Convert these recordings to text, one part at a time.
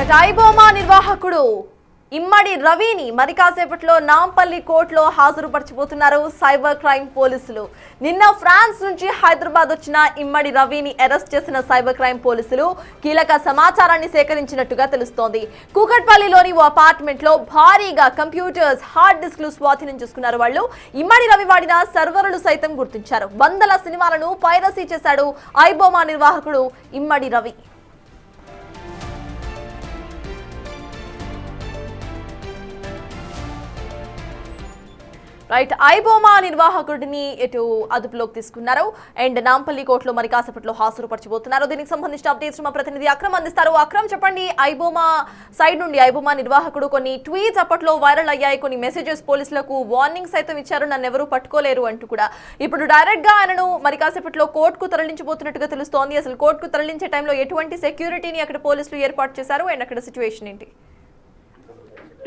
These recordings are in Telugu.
ఐబొమ్మ నిర్వాహకుడు ఇమ్మడి రవిని మరి కాసేపట్లో నాంపల్లి కోర్టులో హాజరుపరచబోతున్నారు సైబర్ క్రైమ్ పోలీసులు. నిన్న ఫ్రాన్స్ నుంచి హైదరాబాద్ వచ్చిన ఇమ్మడి రవిని అరెస్ట్ చేసిన సైబర్ క్రైమ్ పోలీసులు కీలక సమాచారాన్ని సేకరించినట్టుగా తెలుస్తోంది. కూకట్పల్లిలోని ఓ అపార్ట్మెంట్ లో భారీగా కంప్యూటర్స్, హార్డ్ డిస్క్లు స్వాధీనం చేసుకున్నారు. వాళ్ళు ఇమ్మడి రవి వాడిన సర్వర్లు సైతం గుర్తించారు. వందల సినిమాలను పైరసీ చేశాడు ఐబొమ్మ నిర్వాహకుడు ఇమ్మడి రవి. రైట్, ఐబొమ్మ నిర్వాహకుడిని ఎటు అదుపులోకి తీసుకున్నారు అండ్ నాంపల్లి కోర్టులో మరి కాసేపట్లో హాజరుపరచబోతున్నారు. దీనికి సంబంధించిన అప్డేట్స్ మా ప్రతినిధి అక్రమ్ అందిస్తారు. అక్రమ్, చెప్పండి, ఐబొమ్మ సైడ్ నుండి ఐబొమ్మ నిర్వాహకుడు కొన్ని ట్వీట్స్ అప్పట్లో వైరల్ అయ్యాయి, కొన్ని మెసేజెస్ పోలీసులకు వార్నింగ్ సైతం ఇచ్చారు, నన్ను ఎవరూ పట్టుకోలేరు అంటూ కూడా. ఇప్పుడు డైరెక్ట్ గా ఆయనను మరి కాసేపట్లో కోర్టుకు తరలించబోతున్నట్టుగా తెలుస్తోంది. అసలు కోర్టుకు తరలించే టైంలో ఎటువంటి సెక్యూరిటీని అక్కడ పోలీసులు ఏర్పాటు చేశారు అండ్ అక్కడ సిచ్యువేషన్ ఏంటి?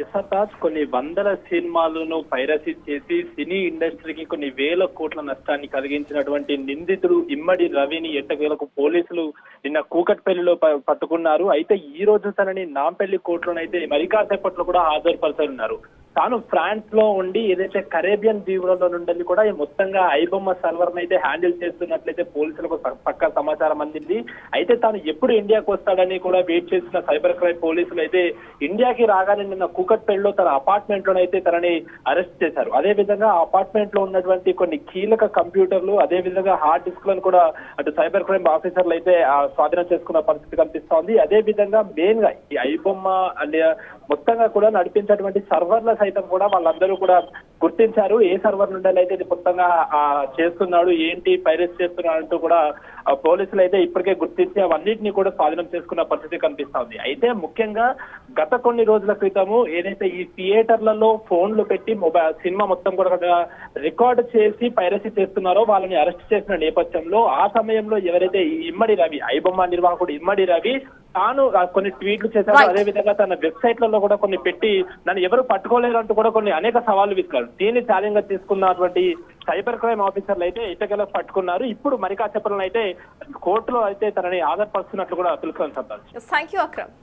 యశతాజ్ కొన్ని వందల సినిమాలను పైరసీ చేసి సినీ ఇండస్ట్రీకి కొన్ని వేల కోట్ల నష్టాన్ని కలిగించినటువంటి నిందితుడు ఇమ్మడి రవిని ఎట్టకేలకు పోలీసులు నిన్న కూకట్పల్లిలో పట్టుకున్నారు. అయితే ఈ రోజు తనని నాంపల్లి కోర్టులోనైతే మరి కాసేపట్లో కూడా హాజరుపరచనున్నారు. తాను ఫ్రాన్స్ లో ఉండి ఏదైతే కరేబియన్ దీవులలో నుండి కూడా మొత్తంగా ఐబొమ్మ సర్వర్ అయితే హ్యాండిల్ చేస్తున్నట్లయితే పోలీసులకు పక్కా సమాచారం అందింది. అయితే తాను ఎప్పుడు ఇండియాకు వస్తాడని కూడా వెయిట్ చేసిన సైబర్ క్రైమ్ పోలీసులు అయితే ఇండియాకి రాగానే నిన్న కూకట్పల్లిలో తన అపార్ట్మెంట్ లోనైతే తనని అరెస్ట్ చేశారు. అదే విధంగా అపార్ట్మెంట్ లో ఉన్నటువంటి కొన్ని కీలక కంప్యూటర్లు, అదే విధంగా హార్డ్ డిస్క్లను కూడా అటు సైబర్ క్రైమ్ ఆఫీసర్లు అయితే స్వాధీనం చేసుకున్న పరిస్థితి కనిపిస్తోంది. అదే విధంగా మెయిన్ గా ఈ ఐబొమ్మ మొత్తంగా కూడా నడిపించేటువంటి సర్వర్ల సైతం కూడా వాళ్ళందరూ కూడా గుర్తించారు. ఏ సర్వర్ నుండి అయితే ఇది మొత్తంగా చేస్తున్నాడు, ఏంటి పైరసీ చేస్తున్నాడు అంటూ కూడా పోలీసులు అయితే ఇప్పటికే గుర్తించి అవన్నింటినీ కూడా స్వాధీనం చేసుకున్న పరిస్థితి కనిపిస్తోంది. అయితే ముఖ్యంగా గత కొన్ని రోజుల క్రితము ఏదైతే ఈ థియేటర్లలో ఫోన్లు పెట్టి సినిమా మొత్తం కూడా రికార్డు చేసి పైరసీ చేస్తున్నారో వాళ్ళని అరెస్ట్ చేసిన నేపథ్యంలో ఆ సమయంలో ఎవరైతే ఈ ఇమ్మడి రవి, ఐబొమ్మ నిర్వాహకుడు ఇమ్మడి రవి తాను కొన్ని ట్వీట్లు చేశారు. అదే విధంగా తన వెబ్సైట్లలో కూడా కొన్ని పెట్టి నన్ను ఎవరు పట్టుకోలేరు అంటూ కూడా కొన్ని అనేక సవాళ్లు విసిరారు. దీన్ని ఛాలెంజ్ గా తీసుకున్నటువంటి సైబర్ క్రైమ్ ఆఫీసర్లు అయితే ఇటకెలా పట్టుకున్నారు. ఇప్పుడు మరి కాసేపట్లో అయితే కోర్టులో అయితే తనని ఆధారపరుస్తున్నట్లు కూడా తెలుసుకోవాలి. Thank you Akram.